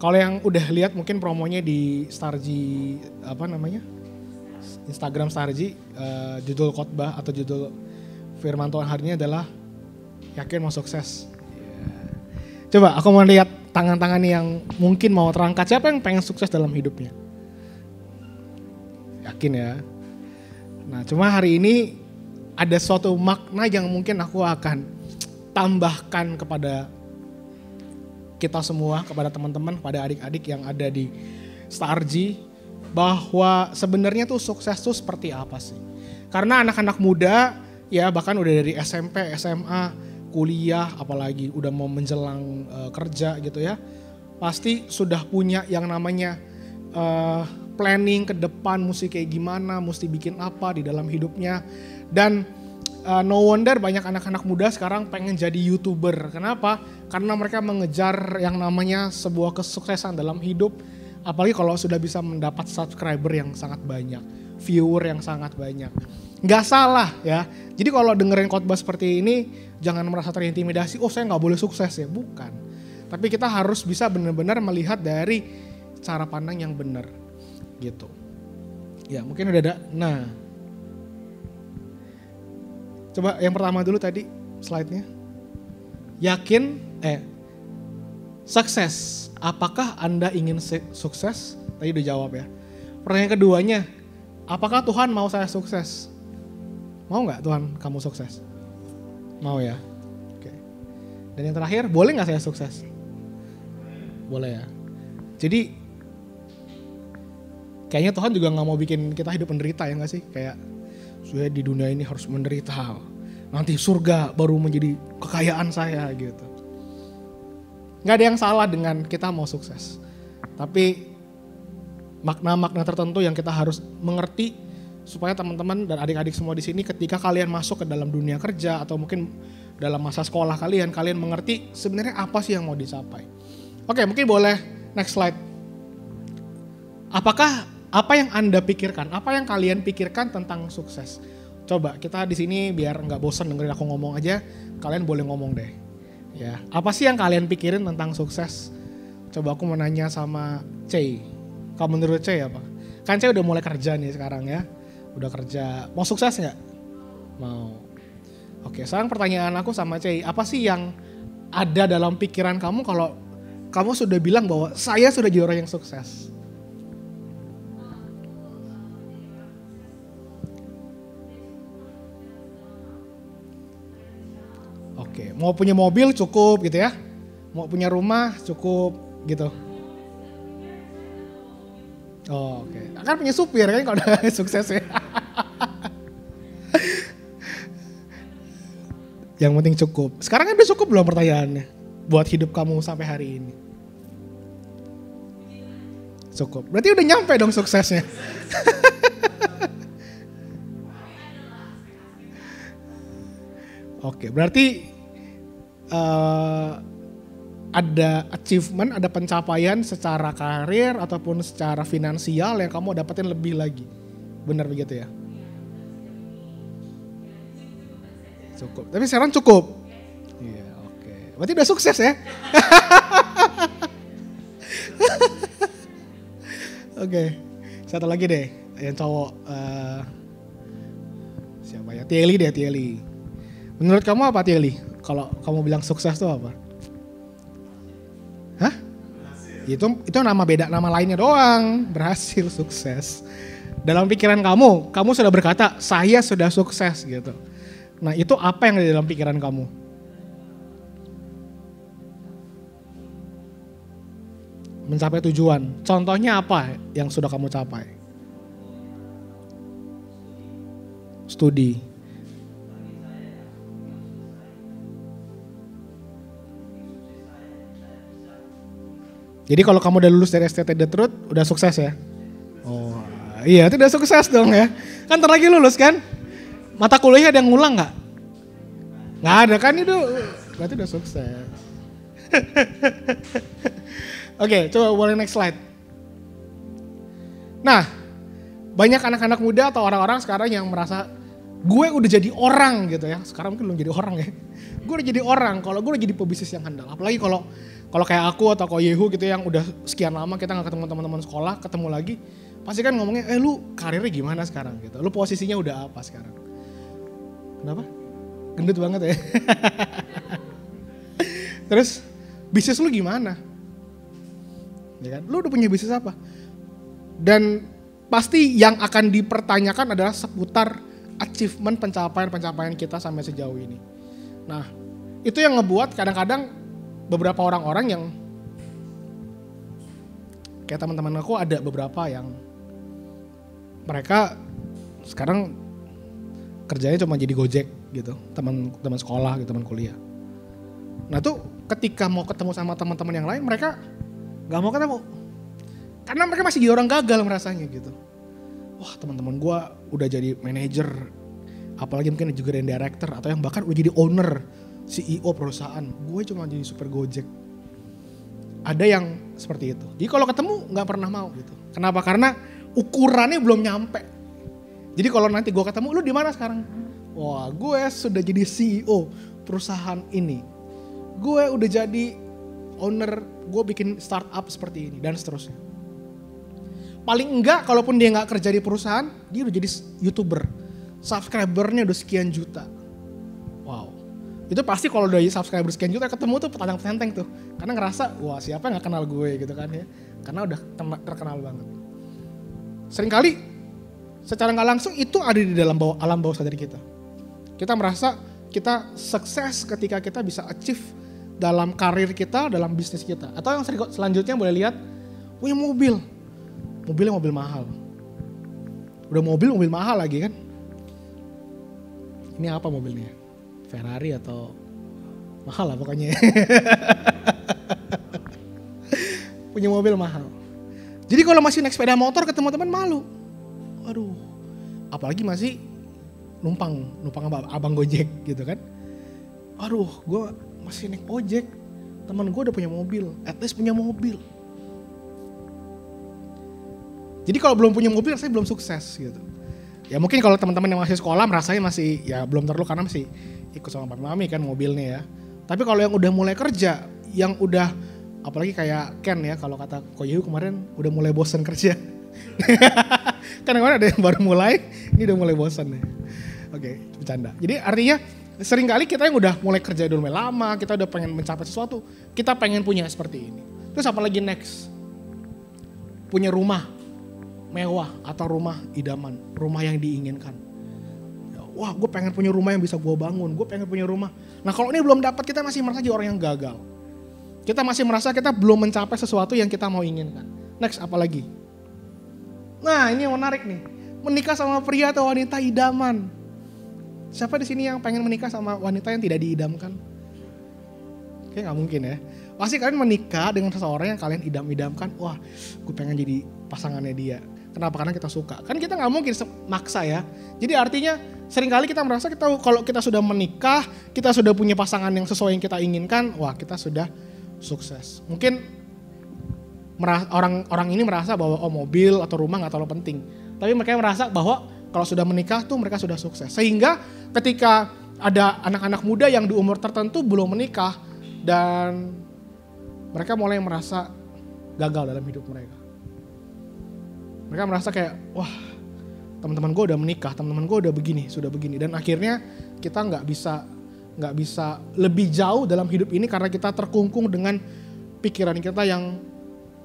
Kalau yang udah lihat mungkin promonya di Starji, apa namanya? Instagram Starji, judul khotbah atau judul firman Tuhan hari ini adalah yakin mau sukses. Coba aku mau lihat tangan-tangan yang mungkin mau terangkat. Siapa yang pengen sukses dalam hidupnya? Yakin ya. Nah cuma hari ini ada suatu makna yang mungkin aku akan tambahkan kepada kita semua, kepada teman-teman, kepada adik-adik yang ada di Starji, bahwa sebenarnya tuh sukses tuh seperti apa sih? Karena anak-anak muda ya bahkan udah dari SMP, SMA, kuliah, apalagi udah mau menjelang kerja gitu ya, pasti sudah punya yang namanya planning ke depan, mesti kayak gimana, mesti bikin apa di dalam hidupnya. Dan no wonder banyak anak-anak muda sekarang pengen jadi YouTuber. Kenapa? Karena mereka mengejar yang namanya sebuah kesuksesan dalam hidup. Apalagi kalau sudah bisa mendapat subscriber yang sangat banyak, viewer yang sangat banyak. Nggak salah ya. Jadi kalau dengerin khotbah seperti ini, jangan merasa terintimidasi, oh saya nggak boleh sukses ya. Bukan. Tapi kita harus bisa benar-benar melihat dari cara pandang yang benar. Gitu. Ya mungkin udah ada. Nah. Coba yang pertama dulu tadi slide-nya. Sukses. Apakah Anda ingin sukses? Tadi udah jawab ya. Pertanyaan keduanya, apakah Tuhan mau saya sukses? Mau gak Tuhan kamu sukses? Mau ya? Oke. Dan yang terakhir, boleh gak saya sukses? Boleh ya. Jadi kayaknya Tuhan juga gak mau bikin kita hidup menderita ya gak sih? Kayak saya di dunia ini harus menderita. Nanti surga baru menjadi kekayaan saya gitu. Gak ada yang salah dengan kita mau sukses. Tapi makna-makna tertentu yang kita harus mengerti supaya teman-teman dan adik-adik semua di sini ketika kalian masuk ke dalam dunia kerja atau mungkin dalam masa sekolah kalian mengerti sebenarnya apa sih yang mau dicapai. Oke, mungkin boleh next slide. Apa yang Anda pikirkan? Apa yang kalian pikirkan tentang sukses? Coba kita di sini biar nggak bosan dengerin aku ngomong aja, kalian boleh ngomong deh. Ya, apa sih yang kalian pikirin tentang sukses? Coba aku mau nanya sama Cey. Kamu menurut Cey apa? Kan Cey udah mulai kerja nih sekarang ya. Udah kerja. Mau sukses nggak? Mau. Oke, sekarang pertanyaan aku sama Cey. Apa sih yang ada dalam pikiran kamu kalau kamu sudah bilang bahwa saya sudah jadi orang yang sukses? Oke, mau punya mobil cukup gitu ya. Mau punya rumah cukup gitu. Oh, oke. Kan punya supir kan kalau udah sukses ya. Yang penting cukup. Sekarang kan udah cukup belum pertanyaannya buat hidup kamu sampai hari ini? Cukup. Berarti udah nyampe dong suksesnya. Oke, berarti ada achievement, ada pencapaian secara karir ataupun secara finansial yang kamu dapetin lebih lagi. Benar begitu ya? Cukup. Tapi sekarang cukup. Iya, oke. Berarti udah sukses ya? Oke. Satu lagi deh, yang cowok. Siapa ya? Tieli deh, Tieli. Menurut kamu apa Tieli? Kalau kamu bilang sukses itu apa? Hah? Itu nama beda, nama lainnya doang. Berhasil, sukses. Dalam pikiran kamu sudah berkata, saya sudah sukses gitu. Nah itu apa yang ada di dalam pikiran kamu? Mencapai tujuan. Contohnya apa yang sudah kamu capai? Studi. Jadi kalau kamu udah lulus dari STT The Truth, udah sukses ya? Oh iya, itu udah sukses dong ya. Kan ntar lagi lulus kan? Mata kuliah ada yang ngulang gak? Gak ada kan, itu berarti udah sukses. Oke, coba boleh next slide. Nah, banyak anak-anak muda atau orang-orang sekarang yang merasa gue udah jadi orang gitu ya. Sekarang mungkin belum jadi orang ya. Gue udah jadi orang, kalau gue udah jadi pebisnis yang handal. Apalagi kalau Kalau kayak aku atau Ko Yehu gitu yang udah sekian lama kita gak ketemu teman-teman sekolah, ketemu lagi, pasti kan ngomongnya, lu karirnya gimana sekarang gitu, lu posisinya udah apa sekarang. Kenapa? Gendut banget ya. Terus bisnis lu gimana? Ya kan? Lu udah punya bisnis apa? Dan pasti yang akan dipertanyakan adalah seputar achievement, pencapaian kita sampai sejauh ini. Nah, itu yang ngebuat kadang-kadang beberapa orang-orang yang kayak teman-teman aku ada beberapa yang mereka sekarang kerjanya cuma jadi Gojek gitu, teman sekolah gitu, teman kuliah. Nah tuh ketika mau ketemu sama teman-teman yang lain mereka nggak mau ketemu karena mereka masih jadi orang gagal merasanya gitu. Wah teman-teman gue udah jadi manajer, apalagi mungkin juga ada director atau yang bahkan udah jadi owner, CEO perusahaan, gue cuma jadi super Gojek. Ada yang seperti itu. Jadi kalau ketemu nggak pernah mau gitu. Kenapa? Karena ukurannya belum nyampe. Jadi kalau nanti gue ketemu, lu di mana sekarang? Wah, gue sudah jadi CEO perusahaan ini. Gue udah jadi owner, gue bikin startup seperti ini dan seterusnya. Paling enggak, kalaupun dia nggak kerja di perusahaan, dia udah jadi YouTuber. Subscribernya udah sekian juta. Wow. Itu pasti kalau udah subscriber sekian juta ketemu tuh petantang-petenteng tuh. Karena ngerasa, wah siapa yang gak kenal gue gitu kan ya. Karena udah terkenal banget. Seringkali secara gak langsung itu ada di dalam alam bawah sadar kita. Kita merasa kita sukses ketika kita bisa achieve dalam karir kita, dalam bisnis kita. Atau yang selanjutnya boleh lihat, punya mobil. Mobilnya mobil mahal. Udah mobil mahal lagi kan. Ini apa mobilnya? Ferrari atau mahal lah pokoknya. Punya mobil mahal. Jadi kalau masih naik sepeda motor ketemu teman malu. Aduh, apalagi masih numpang abang Gojek gitu kan. Aduh, gue masih naik ojek. Teman gue udah punya mobil, at least punya mobil. Jadi kalau belum punya mobil saya belum sukses gitu. Ya mungkin kalau teman-teman yang masih sekolah merasanya masih ya belum terlalu karena masih ikut sama papi mami kan mobilnya ya. Tapi kalau yang udah mulai kerja, yang udah apalagi kayak Ken ya, kalau kata Ko Yehu kemarin udah mulai bosan kerja. Kan kemarin ada yang baru mulai, ini udah mulai bosan ya. Oke, bercanda. Jadi artinya seringkali kita yang udah mulai kerja dulu lama, kita udah pengen mencapai sesuatu, kita pengen punya seperti ini. Terus apalagi next? Punya rumah mewah atau rumah idaman, rumah yang diinginkan. Wah, gue pengen punya rumah yang bisa gue bangun, gue pengen punya rumah. Nah kalau ini belum dapat, kita masih merasa jadi orang yang gagal. Kita masih merasa kita belum mencapai sesuatu yang kita mau inginkan. Next, apa lagi? Nah ini yang menarik nih, menikah sama pria atau wanita idaman. Siapa di sini yang pengen menikah sama wanita yang tidak diidamkan? Kayaknya gak mungkin ya. Pasti kalian menikah dengan seseorang yang kalian idam-idamkan, wah gue pengen jadi pasangannya dia. Kenapa? Karena kita suka. Kan kita gak mungkin maksa ya. Jadi artinya seringkali kita merasa kita kalau kita sudah menikah, kita sudah punya pasangan yang sesuai yang kita inginkan, wah kita sudah sukses. Mungkin orang ini merasa bahwa mobil atau rumah gak terlalu penting. Tapi mereka merasa bahwa kalau sudah menikah tuh mereka sudah sukses. Sehingga ketika ada anak-anak muda yang di umur tertentu belum menikah dan mereka mulai merasa gagal dalam hidup mereka. Mereka merasa kayak, wah teman-teman gue udah menikah, teman-teman gue udah begini, sudah begini. Dan akhirnya kita nggak bisa lebih jauh dalam hidup ini karena kita terkungkung dengan pikiran kita yang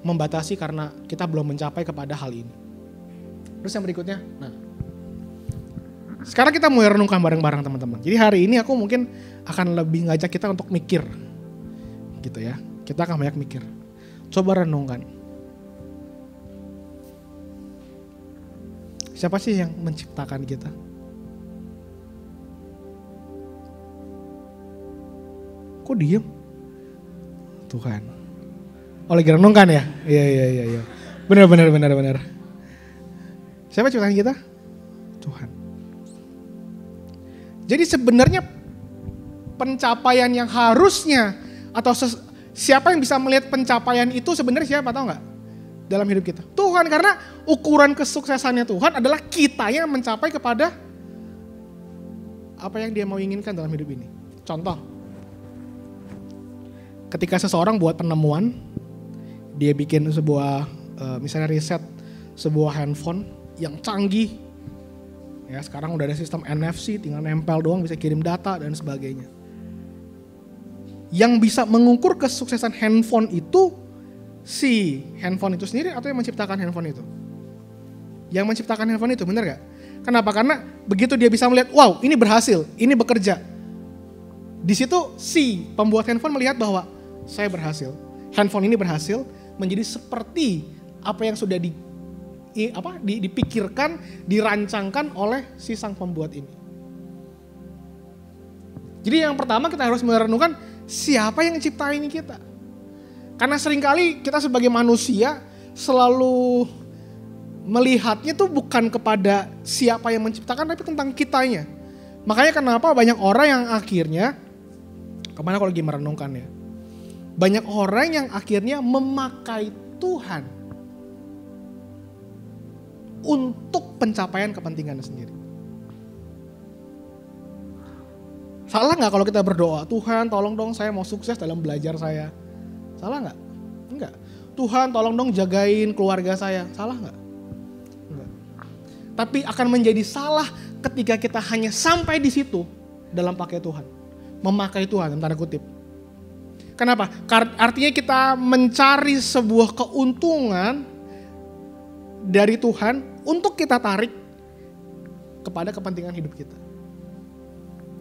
membatasi karena kita belum mencapai kepada hal ini. Terus yang berikutnya, nah sekarang kita mulai renungkan bareng-bareng teman-teman. Jadi hari ini aku mungkin akan lebih ngajak kita untuk mikir, gitu ya. Kita akan banyak mikir. Coba renungkan. Siapa sih yang menciptakan kita? Kok diem? Tuhan. Oh lagi renungkan ya? Iya. Benar. Siapa ciptaan kita? Tuhan. Jadi sebenarnya pencapaian yang harusnya atau siapa yang bisa melihat pencapaian itu sebenarnya siapa, tahu nggak? Dalam hidup kita. Tuhan, karena ukuran kesuksesannya Tuhan adalah kita yang mencapai kepada apa yang dia mau inginkan dalam hidup ini. Contoh, ketika seseorang buat penemuan, dia bikin sebuah misalnya riset sebuah handphone yang canggih. Ya, sekarang udah ada sistem NFC, tinggal nempel doang bisa kirim data dan sebagainya. Yang bisa mengukur kesuksesan handphone itu si handphone itu sendiri atau yang menciptakan handphone itu? Yang menciptakan handphone itu, benar gak? Kenapa? Karena begitu dia bisa melihat, wow ini berhasil, ini bekerja. Di situ si pembuat handphone melihat bahwa saya berhasil. Handphone ini berhasil menjadi seperti apa yang sudah dipikirkan, dirancangkan oleh si sang pembuat ini. Jadi yang pertama kita harus merenungkan siapa yang ciptain kita. Karena seringkali kita sebagai manusia selalu melihatnya tuh bukan kepada siapa yang menciptakan tapi tentang kitanya. Makanya kenapa banyak orang yang akhirnya, kemana kalau lagi merenungkan ya, banyak orang yang akhirnya memakai Tuhan untuk pencapaian kepentingannya sendiri. Salah gak kalau kita berdoa, Tuhan tolong dong saya mau sukses dalam belajar saya? Salah gak? Enggak. Tuhan tolong dong jagain keluarga saya? Salah gak? Enggak. Tapi akan menjadi salah ketika kita hanya sampai di situ dalam pakai Tuhan. Memakai Tuhan dalam tanda kutip. Kenapa? Artinya kita mencari sebuah keuntungan dari Tuhan untuk kita tarik kepada kepentingan hidup kita.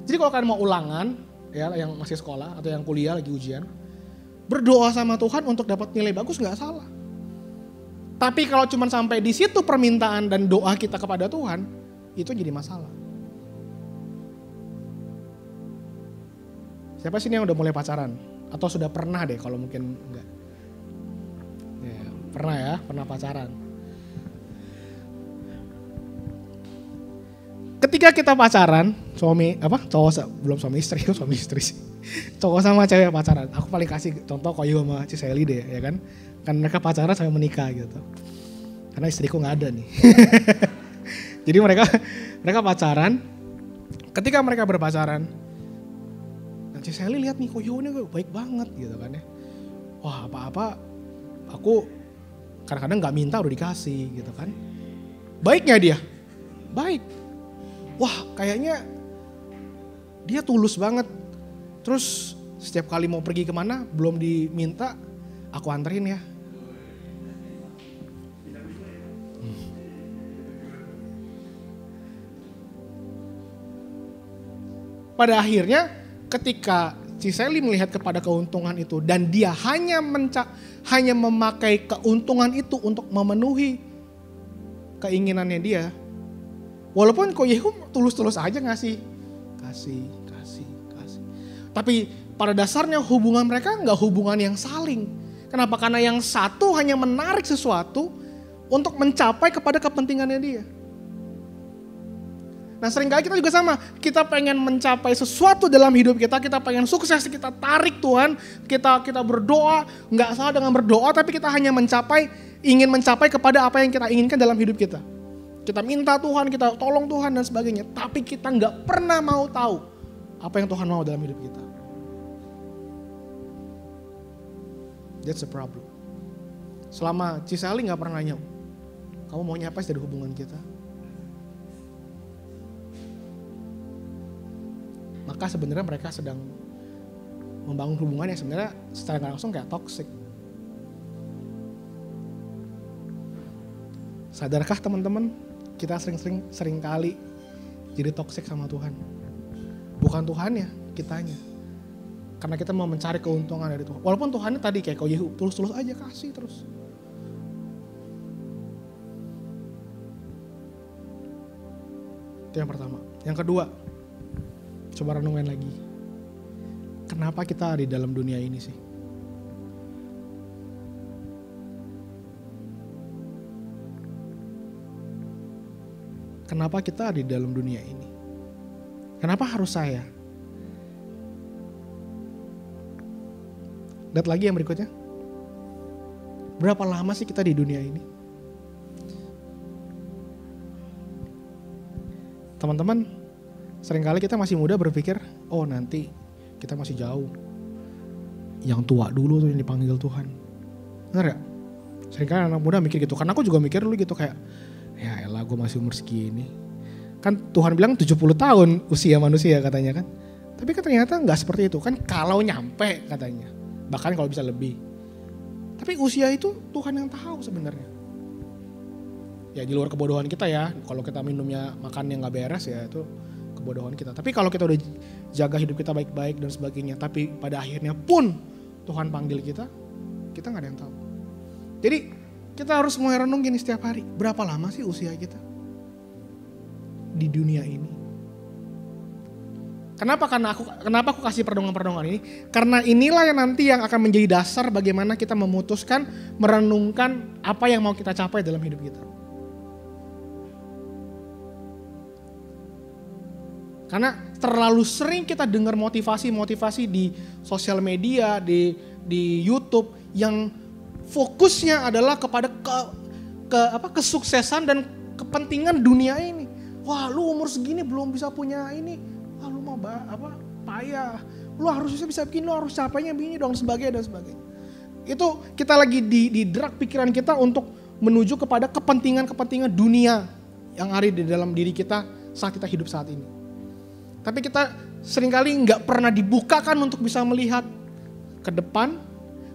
Jadi kalau kalian mau ulangan, ya yang masih sekolah atau yang kuliah lagi ujian, berdoa sama Tuhan untuk dapat nilai bagus nggak salah. Tapi kalau cuma sampai di situ permintaan dan doa kita kepada Tuhan, itu jadi masalah. Siapa sih yang udah mulai pacaran? Atau sudah pernah deh kalau mungkin enggak. Ya, pernah pacaran. Ketika kita pacaran, belum suami istri sih. Cowok sama cewek pacaran. Aku paling kasih contoh Koyu sama Ciseli deh, ya kan? Kan mereka pacaran sampai menikah gitu. Karena istriku nggak ada nih. Jadi mereka pacaran. Ketika mereka berpacaran, dan Ciseli lihat nih Koyu ini baik banget gitu kan ya. Wah apa-apa aku kadang-kadang nggak minta udah dikasih gitu kan. Baiknya dia, baik. Wah kayaknya dia tulus banget. Terus setiap kali mau pergi kemana belum diminta aku anterin ya. Pada akhirnya ketika Ciseli melihat kepada keuntungan itu dan dia hanya memakai keuntungan itu untuk memenuhi keinginannya dia. Walaupun Koyehu tulus-tulus aja kasih. Tapi pada dasarnya hubungan mereka nggak hubungan yang saling. Kenapa? Karena yang satu hanya menarik sesuatu untuk mencapai kepada kepentingannya dia. Nah seringkali kita juga sama, kita pengen mencapai sesuatu dalam hidup kita pengen sukses, kita tarik Tuhan, kita berdoa, nggak salah dengan berdoa, tapi kita hanya ingin mencapai kepada apa yang kita inginkan dalam hidup kita. Kita minta Tuhan, kita tolong Tuhan dan sebagainya, tapi kita nggak pernah mau tahu apa yang Tuhan mau dalam hidup kita. That's the problem. Selama Ciseli nggak pernah nanya, kamu maunya apa sih dari hubungan kita? Maka sebenarnya mereka sedang membangun hubungan yang sebenarnya secara nggak langsung kayak toxic. Sadarkah teman-teman, kita sering kali jadi toxic sama Tuhan. Bukan Tuhannya, kitanya. Karena kita mau mencari keuntungan dari Tuhan. Walaupun Tuhannya tadi kayak Koyehu, tulus-tulus aja kasih terus. Itu yang pertama. Yang kedua, coba renungin lagi. Kenapa kita ada di dalam dunia ini sih? Kenapa kita ada di dalam dunia ini? Kenapa harus saya? Lihat lagi yang berikutnya. Berapa lama sih kita di dunia ini? Teman-teman, seringkali kita masih muda berpikir, oh nanti kita masih jauh. yang tua dulu tuh yang dipanggil Tuhan. Bener gak? Seringkali anak muda mikir gitu. Karena aku juga mikir dulu gitu kayak, ya elah gue masih umur segini. Kan Tuhan bilang 70 tahun usia manusia katanya kan. Tapi kan ternyata gak seperti itu. Kan kalau nyampe katanya. Bahkan kalau bisa lebih. Tapi usia itu Tuhan yang tahu sebenarnya. Ya di luar kebodohan kita ya. Kalau kita minumnya makan yang gak beres ya itu kebodohan kita. Tapi kalau kita udah jaga hidup kita baik-baik dan sebagainya. Tapi pada akhirnya pun Tuhan panggil kita gak ada yang tahu. Jadi kita harus mulai renung gini setiap hari. Berapa lama sih usia kita di dunia ini? Kenapa aku kasih perdongan-perdongan ini? Karena inilah yang nanti yang akan menjadi dasar bagaimana kita memutuskan, merenungkan apa yang mau kita capai dalam hidup kita. Karena terlalu sering kita dengar motivasi di sosial media, di YouTube yang fokusnya adalah kepada kesuksesan dan kepentingan dunia ini. Wah, lu umur segini belum bisa punya ini. Wah, lu mau payah. Lu harus bisa bikin, lu harus capainya begini dong, sebagainya dan sebagainya. Itu kita lagi di drag pikiran kita untuk menuju kepada kepentingan dunia yang ada di dalam diri kita saat kita hidup saat ini. Tapi kita seringkali nggak pernah dibukakan untuk bisa melihat ke depan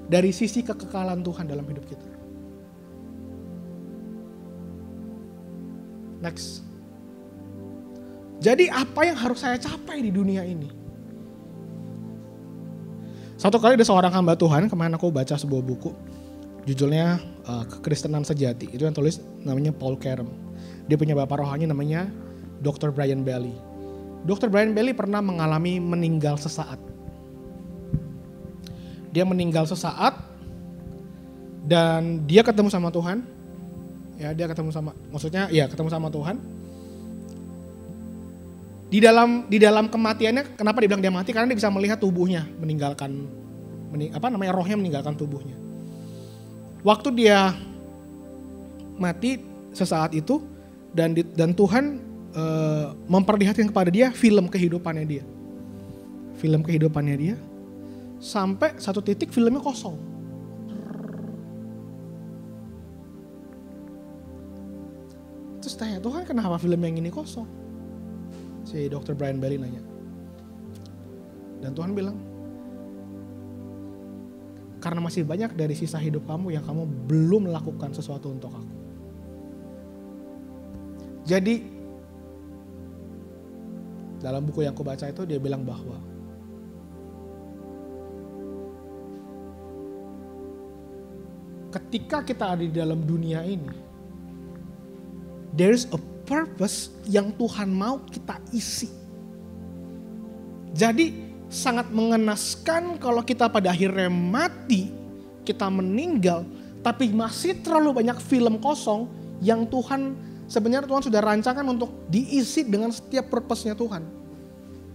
dari sisi kekekalan Tuhan dalam hidup kita. Next. Jadi apa yang harus saya capai di dunia ini? Satu kali ada seorang hamba Tuhan, kemarin aku baca sebuah buku. Judulnya Kekristenan Sejati. Itu yang tulis namanya Paul Carem. Dia punya bapak rohani namanya Dr. Brian Bailey. Dr. Brian Bailey pernah mengalami meninggal sesaat. Dia meninggal sesaat dan dia ketemu sama Tuhan. Ya, dia ketemu sama Tuhan. Di dalam kematiannya, kenapa dibilang dia mati? Karena dia bisa melihat tubuhnya rohnya meninggalkan tubuhnya. Waktu dia mati sesaat itu dan Tuhan memperlihatkan kepada dia film kehidupannya dia. Sampai satu titik filmnya kosong. Terus tanya, Tuhan kenapa film yang ini kosong? Si Dr. Brian Bailey nanya. Dan Tuhan bilang, karena masih banyak dari sisa hidup kamu yang kamu belum melakukan sesuatu untuk aku. Jadi dalam buku yang aku baca itu dia bilang bahwa ketika kita ada di dalam dunia ini, there is a purpose yang Tuhan mau kita isi. Jadi sangat mengenaskan kalau kita pada akhirnya mati, kita meninggal, tapi masih terlalu banyak film kosong yang sebenarnya Tuhan sudah rancangkan untuk diisi dengan setiap purpose-nya Tuhan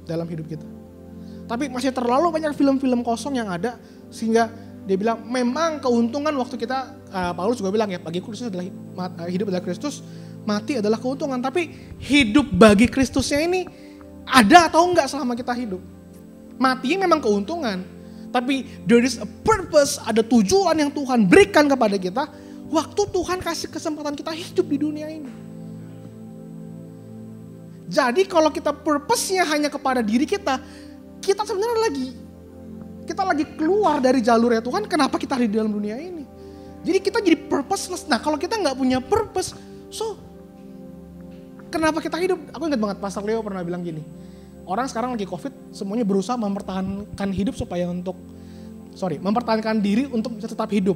dalam hidup kita. Tapi masih terlalu banyak film-film kosong yang ada sehingga dia bilang memang keuntungan waktu kita, Paulus juga bilang ya, bagi Kristus adalah hidup adalah Kristus, mati adalah keuntungan. Tapi hidup bagi Kristusnya ini ada atau enggak selama kita hidup? Mati memang keuntungan, tapi there is a purpose, ada tujuan yang Tuhan berikan kepada kita waktu Tuhan kasih kesempatan kita hidup di dunia ini. Jadi kalau kita purpose-nya hanya kepada diri kita sebenarnya lagi keluar dari jalurnya Tuhan. Kenapa kita ada di dalam dunia ini? Jadi kita jadi purposeless. Nah kalau kita nggak punya purpose, kenapa kita hidup? Aku ingat banget Pastor Leo pernah bilang gini. Orang sekarang lagi COVID, semuanya berusaha mempertahankan hidup mempertahankan diri untuk bisa tetap hidup.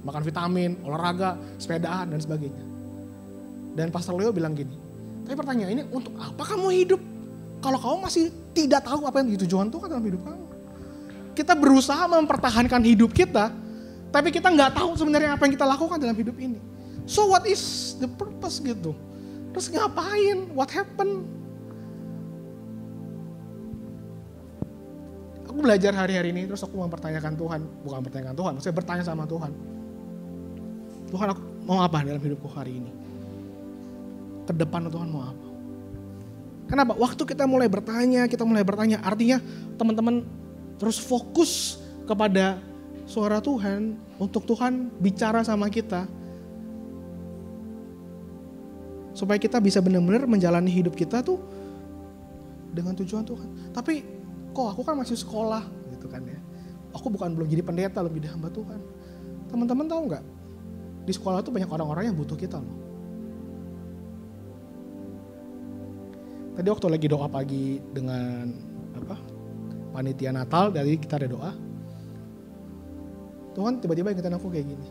Makan vitamin, olahraga, sepedaan dan sebagainya. Dan Pastor Leo bilang gini, tapi pertanyaannya untuk apa kamu hidup? Kalau kamu masih tidak tahu apa yang tujuan Tuhan dalam hidup kamu. Kita berusaha mempertahankan hidup kita, tapi kita nggak tahu sebenarnya apa yang kita lakukan dalam hidup ini. So what is the purpose gitu? Terus ngapain? What happened? Aku belajar hari-hari ini, terus aku mempertanyakan Tuhan. Bukan mempertanyakan Tuhan, maksudnya bertanya sama Tuhan. Tuhan, aku mau apa dalam hidupku hari ini? Ke depan Tuhan mau apa? Kenapa? Waktu kita mulai bertanya, artinya teman-teman terus fokus kepada suara Tuhan, untuk Tuhan bicara sama kita. Supaya kita bisa benar-benar menjalani hidup kita tuh dengan tujuan Tuhan. Tapi kok aku kan masih sekolah gitu kan ya. Aku belum jadi pendeta, belum jadi hamba Tuhan. Teman-teman tahu nggak? Di sekolah tuh banyak orang-orang yang butuh kita loh. Tadi waktu lagi doa pagi dengan panitia Natal, dari kita ada doa. Tuhan tiba-tiba ingetin aku kayak gini.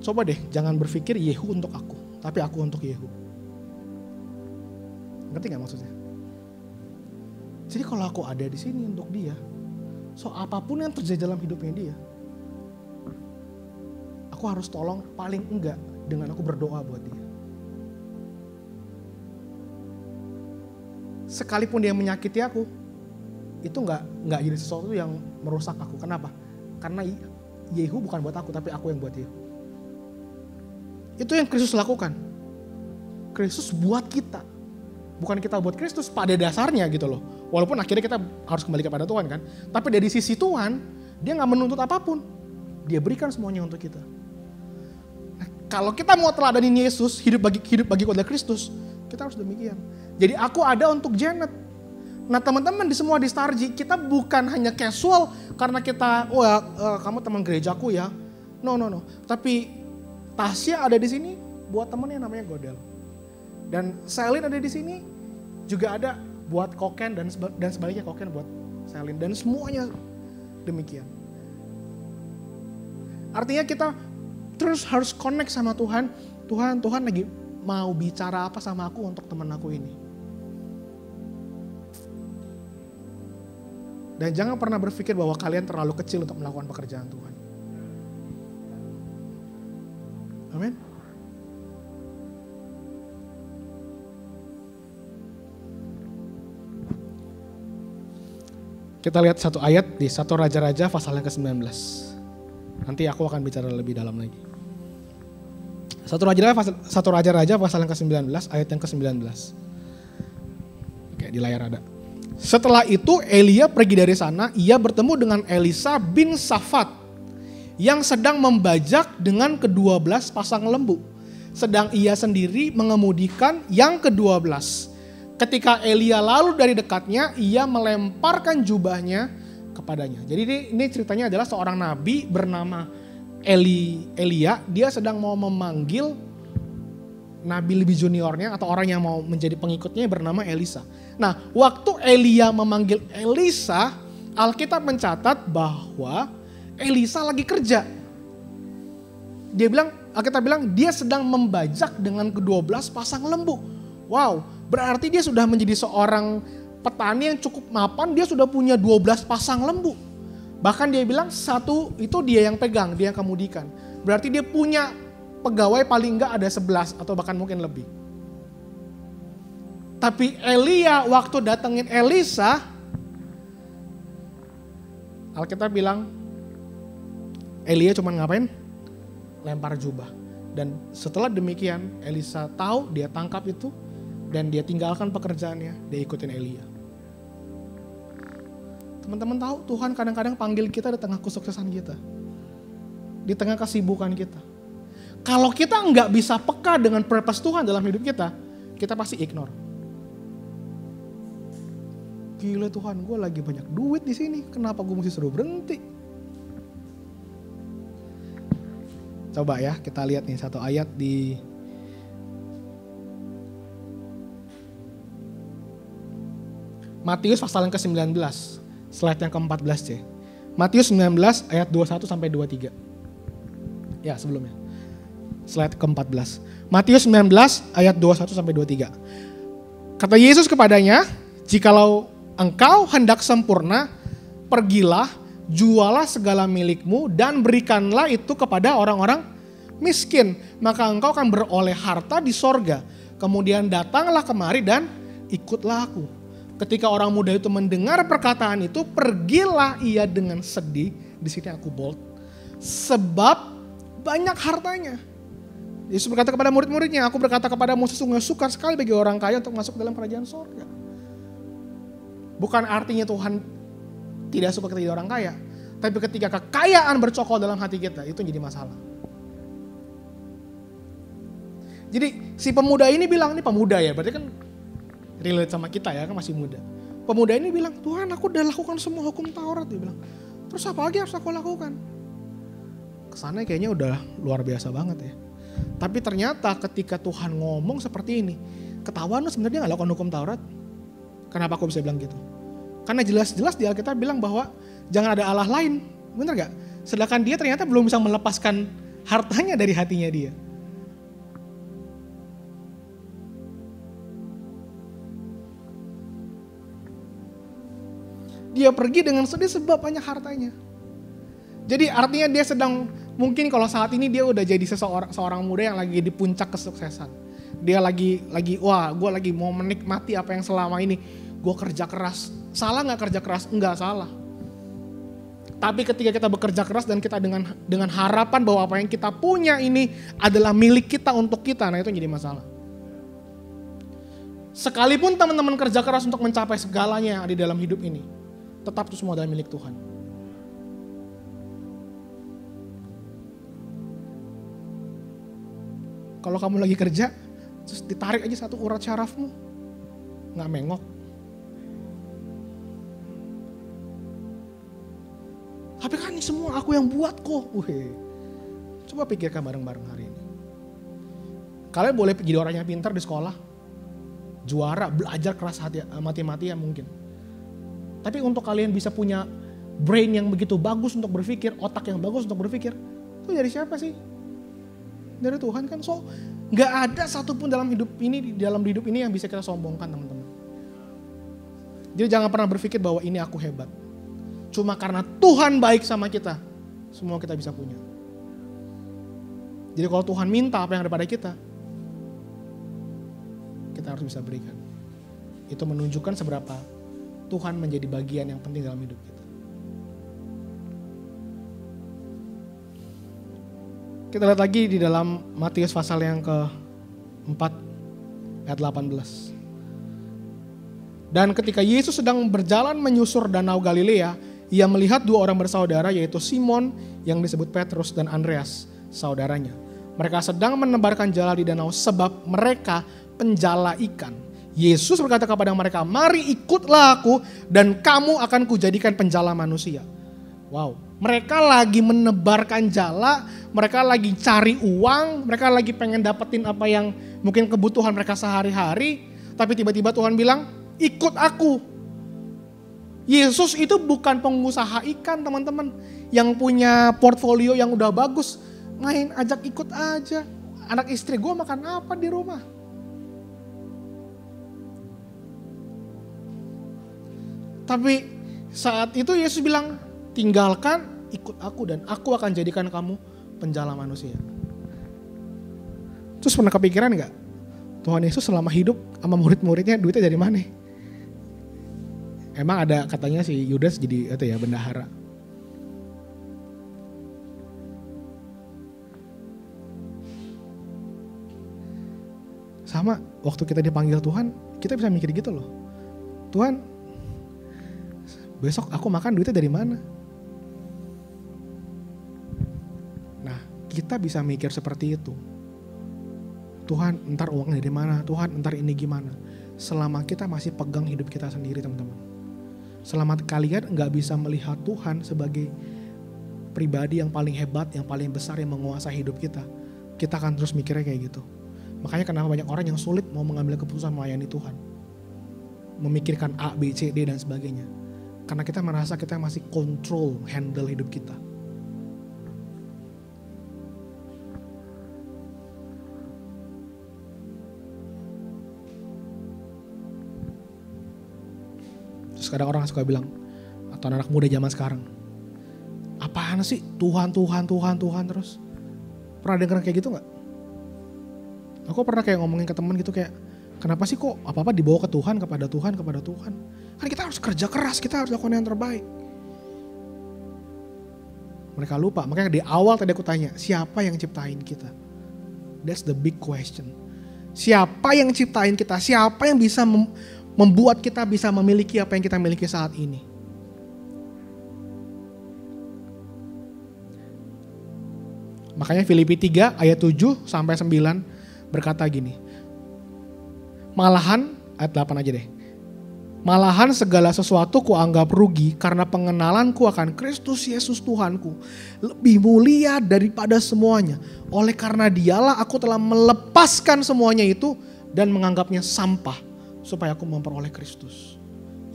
Coba deh jangan berpikir Yehu untuk aku, tapi aku untuk Yehu. Ngerti gak maksudnya? Jadi kalau aku ada di sini untuk dia, so apapun yang terjadi dalam hidupnya dia, aku harus tolong paling enggak dengan aku berdoa buat dia. Sekalipun dia menyakiti aku, itu nggak jadi sesuatu yang merusak aku. Kenapa? Karena Yehu bukan buat aku, tapi aku yang buat Yehu. Itu yang Kristus lakukan. Kristus buat kita, bukan kita buat Kristus pada dasarnya gitu loh. Walaupun akhirnya kita harus kembali kepada Tuhan kan. Tapi dari sisi Tuhan, dia nggak menuntut apapun. Dia berikan semuanya untuk kita. Nah, kalau kita mau teladanin Yesus, hidup bagi adalah Kristus, kita harus demikian. Jadi aku ada untuk Janet. Nah teman-teman di semua di Starji, kita bukan hanya casual karena kita, kamu teman gerejaku ya. No. Tapi Tasya ada di sini buat temen yang namanya Godel. Dan Selin ada di sini juga ada buat Koken dan sebaliknya Koken buat Selin. Dan semuanya demikian. Artinya kita terus harus connect sama Tuhan. Tuhan lagi mau bicara apa sama aku untuk teman aku ini. Dan jangan pernah berpikir bahwa kalian terlalu kecil untuk melakukan pekerjaan Tuhan. Amin. Kita lihat satu ayat di 1 Raja-Raja pasal yang ke-19. Nanti aku akan bicara lebih dalam lagi. 1 Raja-Raja pasal yang ke-19 ayat yang ke-19. Oke, di layar ada. Setelah itu Elia pergi dari sana, ia bertemu dengan Elisa bin Safat yang sedang membajak dengan ke-12 pasang lembu. Sedang ia sendiri mengemudikan yang ke-12. Ketika Elia lalu dari dekatnya, ia melemparkan jubahnya kepadanya. Jadi ini ceritanya adalah seorang nabi bernama Elia. Dia sedang mau memanggil nabi lebih juniornya atau orang yang mau menjadi pengikutnya bernama Elisa. Nah, waktu Elia memanggil Elisa, Alkitab mencatat bahwa Elisa lagi kerja. Alkitab bilang dia sedang membajak dengan ke-12 pasang lembu. Wow, berarti dia sudah menjadi seorang petani yang cukup mapan, dia sudah punya 12 pasang lembu. Bahkan dia bilang satu itu dia yang pegang, dia yang kemudikan. Berarti dia punya pegawai paling enggak ada 11 atau bahkan mungkin lebih. Tapi Elia waktu datengin Elisa, Alkitab bilang Elia cuma ngapain? Lempar jubah. Dan setelah demikian Elisa tahu, dia tangkap itu dan dia tinggalkan pekerjaannya, dia ikutin Elia. Teman-teman tahu Tuhan kadang-kadang panggil kita di tengah kesuksesan kita. Di tengah kesibukan kita. Kalau kita nggak bisa peka dengan purpose Tuhan dalam hidup kita, kita pasti ignore. Gila Tuhan, gue lagi banyak duit di sini, kenapa gue mesti suruh berhenti? Coba ya, kita lihat nih satu ayat di Matius pasal yang ke-19, slide yang ke-14C. Matius 19 ayat 21 sampai 23. Ya, sebelumnya. Slide ke-14. Matius 19 ayat 21 sampai 23. Kata Yesus kepadanya, "Jikalau engkau hendak sempurna, pergilah, jualah segala milikmu dan berikanlah itu kepada orang-orang miskin. Maka engkau akan beroleh harta di sorga. Kemudian datanglah kemari dan ikutlah aku." Ketika orang muda itu mendengar perkataan itu, pergilah ia dengan sedih. Di sini aku bold. Sebab banyak hartanya. Yesus berkata kepada murid-muridnya, "Aku berkata kepadamu, sesungguhnya sukar sekali bagi orang kaya untuk masuk ke dalam kerajaan sorga." Bukan artinya Tuhan tidak suka kita jadi orang kaya. Tapi ketika kekayaan bercokol dalam hati kita, itu jadi masalah. Jadi si pemuda ini bilang, ini pemuda ya, berarti kan relate sama kita ya, kan masih muda. Pemuda ini bilang, Tuhan aku udah lakukan semua hukum Taurat. Dia bilang, terus apa lagi harus aku lakukan? Kesannya kayaknya udah luar biasa banget ya. Tapi ternyata ketika Tuhan ngomong seperti ini, ketahuan sebenarnya gak lakukan hukum Taurat. Kenapa aku bisa bilang gitu? Karena jelas-jelas di Alkitab bilang bahwa jangan ada Allah lain. Bener gak? Sedangkan dia ternyata belum bisa melepaskan hartanya dari hatinya dia. Dia pergi dengan sedih sebab banyak hartanya. Jadi artinya dia sedang, mungkin kalau saat ini dia udah jadi seorang muda yang lagi di puncak kesuksesan. Dia lagi wah gue lagi mau menikmati apa yang selama ini gue kerja keras. Salah gak kerja keras? Enggak salah. Tapi ketika kita bekerja keras dan kita dengan harapan bahwa apa yang kita punya ini adalah milik kita untuk kita, nah itu jadi masalah. Sekalipun teman-teman kerja keras untuk mencapai segalanya yang ada di dalam hidup ini, tetap itu semua adalah milik Tuhan. Kalau kamu lagi kerja, terus ditarik aja satu urat syarafmu, gak mengok. Tapi kan ini semua aku yang buat kok. Coba pikirkan bareng-bareng hari ini. Kalian boleh jadi orang yang pintar di sekolah, juara, belajar keras mati-matian mungkin. Tapi untuk kalian bisa punya brain yang begitu bagus untuk berpikir, otak yang bagus untuk berpikir, itu dari siapa sih? Dari Tuhan kan. So, gak ada satupun dalam hidup ini yang bisa kita sombongkan, teman-teman. Jadi jangan pernah berpikir bahwa ini aku hebat. Cuma karena Tuhan baik sama kita, semua kita bisa punya. Jadi kalau Tuhan minta apa yang ada pada kita harus bisa berikan. Itu menunjukkan seberapa Tuhan menjadi bagian yang penting dalam hidup kita. Kita lihat lagi di dalam Matius pasal yang ke-4 ayat 18. Dan ketika Yesus sedang berjalan menyusur danau Galilea, ia melihat dua orang bersaudara, yaitu Simon yang disebut Petrus dan Andreas, saudaranya. Mereka sedang menebarkan jala di danau sebab mereka penjala ikan. Yesus berkata kepada mereka, mari ikutlah aku dan kamu akan kujadikan penjala manusia. Wow, mereka lagi menebarkan jala, mereka lagi cari uang, mereka lagi pengen dapetin apa yang mungkin kebutuhan mereka sehari-hari. Tapi tiba-tiba Tuhan bilang, ikut aku. Yesus itu bukan pengusaha ikan, teman-teman, yang punya portfolio yang udah bagus. Main ajak ikut aja. Anak istri gue makan apa di rumah? Tapi saat itu Yesus bilang, tinggalkan, ikut aku dan aku akan jadikan kamu penjala manusia. Terus pernah kepikiran gak? Tuhan Yesus selama hidup sama murid-muridnya duitnya dari mana? Emang ada katanya si Yudas jadi itu ya bendahara. Sama waktu kita dipanggil Tuhan, kita bisa mikir gitu loh. Tuhan, besok aku makan duitnya dari mana? Nah, kita bisa mikir seperti itu. Tuhan, entar uangnya dari mana? Tuhan, entar ini gimana? Selama kita masih pegang hidup kita sendiri, teman-teman. Selama kalian gak bisa melihat Tuhan sebagai pribadi yang paling hebat, yang paling besar, yang menguasai hidup kita akan terus mikirnya kayak gitu. Makanya kenapa banyak orang yang sulit mau mengambil keputusan melayani Tuhan. Memikirkan A, B, C, D dan sebagainya. Karena kita merasa kita masih control, handle hidup kita. Kadang orang suka bilang, atau anak muda zaman sekarang, apaan sih Tuhan terus? Pernah denger kayak gitu gak? Aku pernah kayak ngomongin ke teman gitu kayak, kenapa sih kok apa-apa dibawa ke Tuhan, kepada Tuhan. Kan kita harus kerja keras, kita harus lakukan yang terbaik. Mereka lupa, makanya di awal tadi aku tanya, siapa yang ciptain kita? That's the big question. Siapa yang ciptain kita? Siapa yang bisa membuat kita bisa memiliki apa yang kita miliki saat ini? Makanya Filipi 3 ayat 7 sampai 9 berkata gini. Malahan, ayat 8 aja deh. Malahan segala sesuatu kuanggap rugi karena pengenalanku akan Kristus Yesus Tuhanku lebih mulia daripada semuanya. Oleh karena dialah aku telah melepaskan semuanya itu dan menganggapnya sampah supaya aku memperoleh Kristus.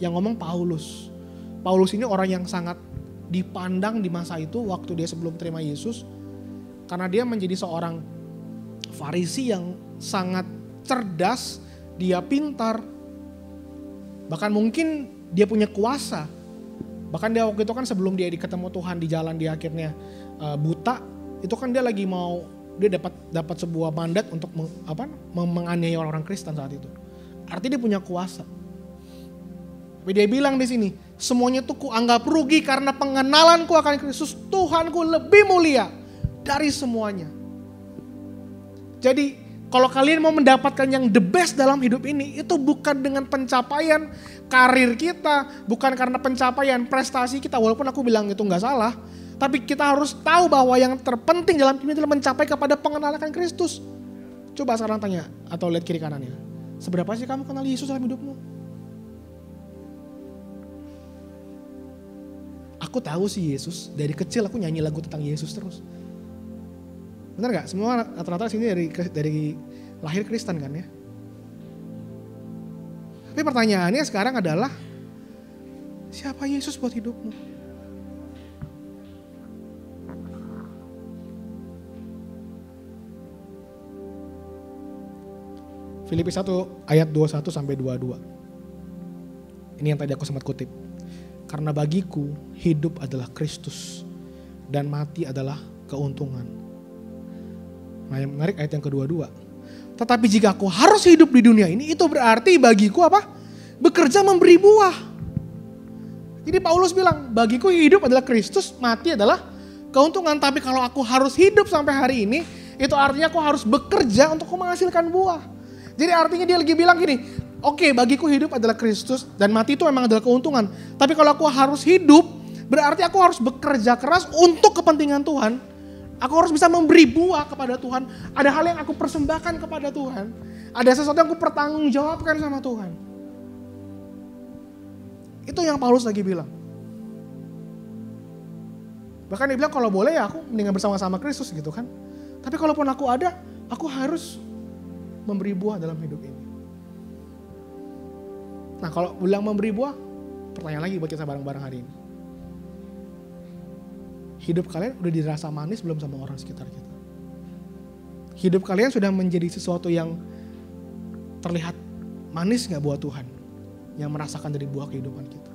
Yang ngomong Paulus. Paulus ini orang yang sangat dipandang di masa itu waktu dia sebelum terima Yesus. Karena dia menjadi seorang Farisi yang sangat cerdas, dia pintar. Bahkan mungkin dia punya kuasa. Bahkan dia waktu itu kan sebelum dia ketemu Tuhan di jalan dia akhirnya buta. Itu kan dia lagi mau, dia dapat sebuah mandat untuk menganiaya orang-orang Kristen saat itu. Artinya dia punya kuasa. Tapi dia bilang di sini, semuanya tuh kuanggap rugi karena pengenalanku akan Kristus Tuhanku lebih mulia dari semuanya. Jadi kalau kalian mau mendapatkan yang the best dalam hidup ini, itu bukan dengan pencapaian karir kita, bukan karena pencapaian prestasi kita, walaupun aku bilang itu nggak salah, tapi kita harus tahu bahwa yang terpenting dalam hidup ini adalah mencapai kepada pengenalan akan Kristus. Coba sekarang tanya atau lihat kiri kanannya, seberapa sih kamu kenal Yesus dalam hidupmu? Aku tahu sih Yesus, dari kecil aku nyanyi lagu tentang Yesus terus. Benar gak? Semua rata-rata sini dari lahir Kristen kan ya. Tapi pertanyaannya sekarang adalah, siapa Yesus buat hidupmu? Filipi 1 ayat 21 sampai 22. Ini yang tadi aku sempat kutip. Karena bagiku hidup adalah Kristus dan mati adalah keuntungan. Nah yang menarik ayat yang kedua-dua. Tetapi jika aku harus hidup di dunia ini, itu berarti bagiku apa? Bekerja memberi buah. Jadi Paulus bilang, bagiku hidup adalah Kristus, mati adalah keuntungan. Tapi kalau aku harus hidup sampai hari ini, itu artinya aku harus bekerja untuk menghasilkan buah. Jadi artinya dia lagi bilang gini, oke, bagiku hidup adalah Kristus dan mati itu memang adalah keuntungan. Tapi kalau aku harus hidup, berarti aku harus bekerja keras untuk kepentingan Tuhan. Aku harus bisa memberi buah kepada Tuhan. Ada hal yang aku persembahkan kepada Tuhan. Ada sesuatu yang aku pertanggungjawabkan sama Tuhan. Itu yang Paulus lagi bilang. Bahkan dia bilang kalau boleh ya aku mendingan bersama-sama Kristus gitu kan. Tapi kalaupun aku ada, aku harus memberi buah dalam hidup ini. Nah kalau bilang memberi buah, pertanyaan lagi buat kita bareng-bareng hari ini. Hidup kalian udah dirasa manis belum sama orang sekitar kita? Hidup kalian sudah menjadi sesuatu yang terlihat manis gak buat Tuhan? Yang merasakan dari buah kehidupan kita.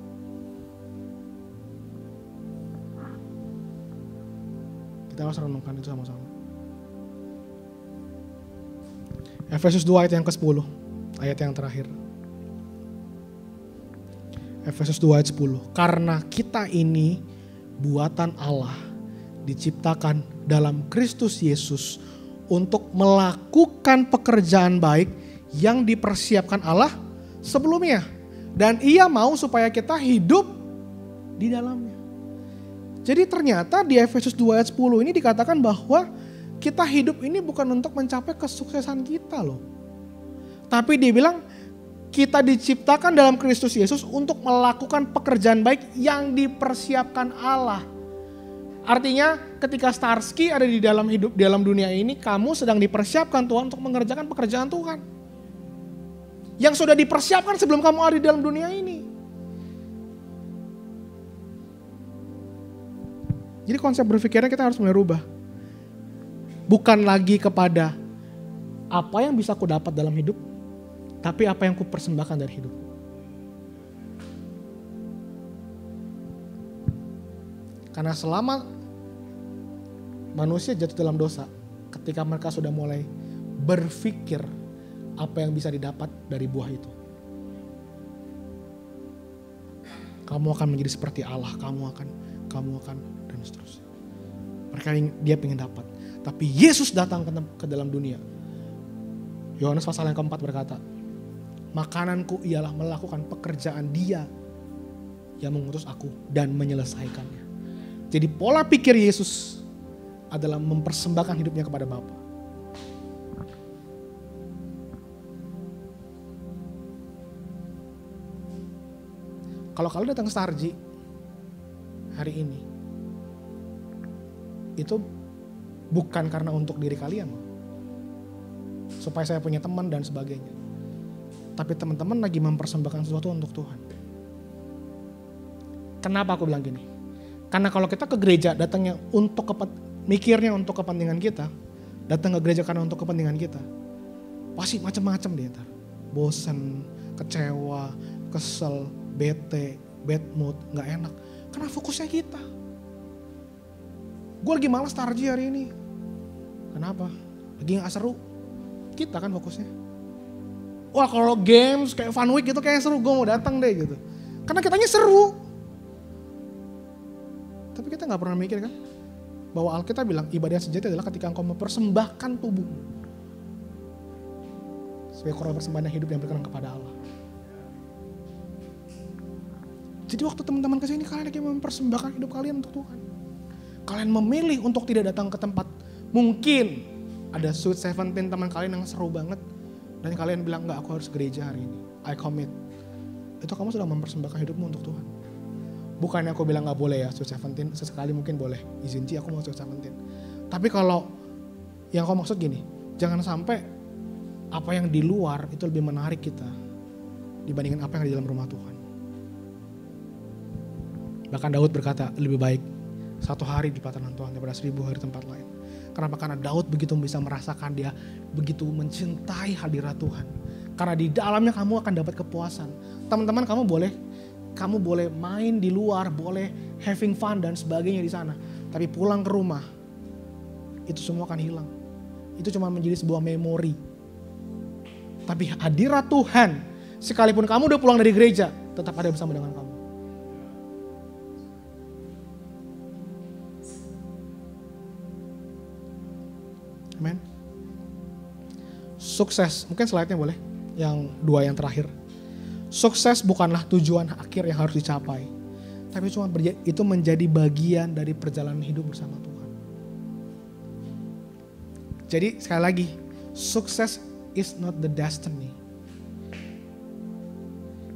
Kita harus renungkan itu sama-sama. Efesus 2 ayat yang ke-10. Ayat yang terakhir. Efesus 2 ayat 10. Karena kita ini buatan Allah diciptakan dalam Kristus Yesus untuk melakukan pekerjaan baik yang dipersiapkan Allah sebelumnya. Dan Ia mau supaya kita hidup di dalamnya. Jadi ternyata di Efesus 2 ayat 10 ini dikatakan bahwa kita hidup ini bukan untuk mencapai kesuksesan kita loh. Tapi dia bilang kita diciptakan dalam Kristus Yesus untuk melakukan pekerjaan baik yang dipersiapkan Allah. Artinya ketika Starsky ada di dalam hidup, dalam dunia ini, kamu sedang dipersiapkan Tuhan untuk mengerjakan pekerjaan Tuhan. Yang sudah dipersiapkan sebelum kamu ada di dalam dunia ini. Jadi konsep berpikirnya kita harus mulai rubah. Bukan lagi kepada apa yang bisa aku dapat dalam hidup, tapi apa yang ku persembahkan dari hidup. Karena selama manusia jatuh dalam dosa, ketika mereka sudah mulai berpikir apa yang bisa didapat dari buah itu. Kamu akan menjadi seperti Allah, kamu akan dan seterusnya. Mereka dia pengen dapat. Tapi Yesus datang ke dalam dunia. Yohanes pasal yang keempat berkata, makananku ialah melakukan pekerjaan Dia yang mengutus aku dan menyelesaikannya. Jadi pola pikir Yesus adalah mempersembahkan hidupnya kepada Bapa. Kalau kalian datang ke Starji hari ini, itu bukan karena untuk diri kalian, supaya saya punya teman dan sebagainya. Tapi teman-teman lagi mempersembahkan sesuatu untuk Tuhan. Kenapa aku bilang gini? Karena kalau kita ke gereja datangnya mikirnya untuk kepentingan kita, datang ke gereja karena untuk kepentingan kita, pasti macam-macam dia ntar. Bosan, kecewa, kesel, bete, bad mood, gak enak. Karena fokusnya kita. Gue lagi malas Starji hari ini. Kenapa? Lagi gak seru. Kita kan fokusnya. Wah kalau games kayak Fun Week gitu kayak seru, gue mau datang deh gitu. Karena kitanya seru. Tapi kita gak pernah mikir kan, bahwa Alkitab bilang ibadah yang sejati adalah ketika engkau mempersembahkan tubuhmu sebagai korban persembahan hidup yang berkenan kepada Allah. Jadi waktu teman-teman kesini, kalian lagi mempersembahkan hidup kalian untuk Tuhan. Kalian memilih untuk tidak datang ke tempat, mungkin ada Sweet 17 teman kalian yang seru banget, dan kalian bilang, enggak, aku harus gereja hari ini, I commit. Itu kamu sudah mempersembahkan hidupmu untuk Tuhan. Bukannya aku bilang gak boleh ya Sweet 17, sesekali mungkin boleh, izin Ci aku mau Sweet 17. Tapi kalau yang kau maksud gini, jangan sampai apa yang di luar itu lebih menarik kita dibandingkan apa yang di dalam rumah Tuhan. Bahkan Daud berkata, lebih baik 1 hari di pelataran Tuhan daripada 1000 hari tempat lain. Kenapa? Karena Daud begitu bisa merasakan, dia begitu mencintai hadirat Tuhan. Karena di dalamnya kamu akan dapat kepuasan. Teman-teman, kamu boleh main di luar, boleh having fun dan sebagainya di sana. Tapi pulang ke rumah, itu semua akan hilang. Itu cuma menjadi sebuah memori. Tapi hadirat Tuhan, sekalipun kamu udah pulang dari gereja, tetap ada bersama dengan kamu. Amen. Sukses, mungkin slide-nya boleh, yang 2 yang terakhir. Sukses bukanlah tujuan akhir yang harus dicapai, tapi itu menjadi bagian dari perjalanan hidup bersama Tuhan. Jadi sekali lagi, sukses is not the destiny.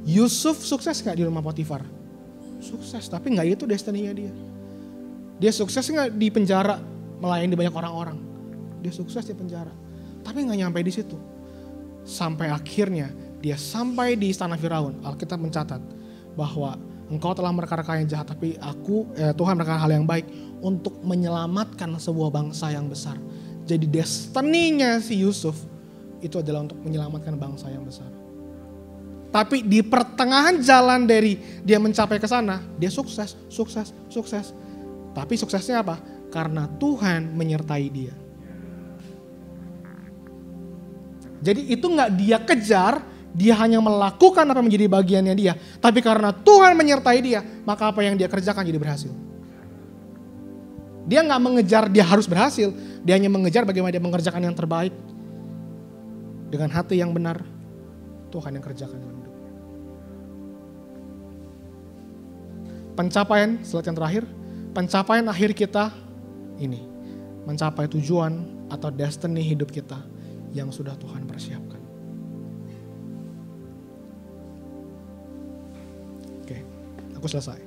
Yusuf sukses gak di rumah Potifar? Sukses, tapi gak itu destiny-nya dia. Dia sukses gak di penjara melayani banyak orang-orang? Dia sukses di penjara, tapi gak nyampe di situ. Sampai akhirnya dia sampai di istana Firaun. Alkitab mencatat bahwa engkau telah mereka-reka yang jahat, tapi Tuhan mereka hal yang baik untuk menyelamatkan sebuah bangsa yang besar. Jadi destiny-nya si Yusuf itu adalah untuk menyelamatkan bangsa yang besar. Tapi di pertengahan jalan dari dia mencapai ke sana, dia sukses. Tapi suksesnya apa? Karena Tuhan menyertai dia. Jadi itu gak dia kejar, dia hanya melakukan apa menjadi bagiannya dia. Tapi karena Tuhan menyertai dia, maka apa yang dia kerjakan jadi berhasil. Dia gak mengejar dia harus berhasil, dia hanya mengejar bagaimana dia mengerjakan yang terbaik. Dengan hati yang benar, Tuhan yang kerjakan dalam hidupnya. Pencapaian, slide yang terakhir, pencapaian akhir kita ini. Mencapai tujuan atau destiny hidup kita yang sudah Tuhan persiapkan. Oke, aku selesai.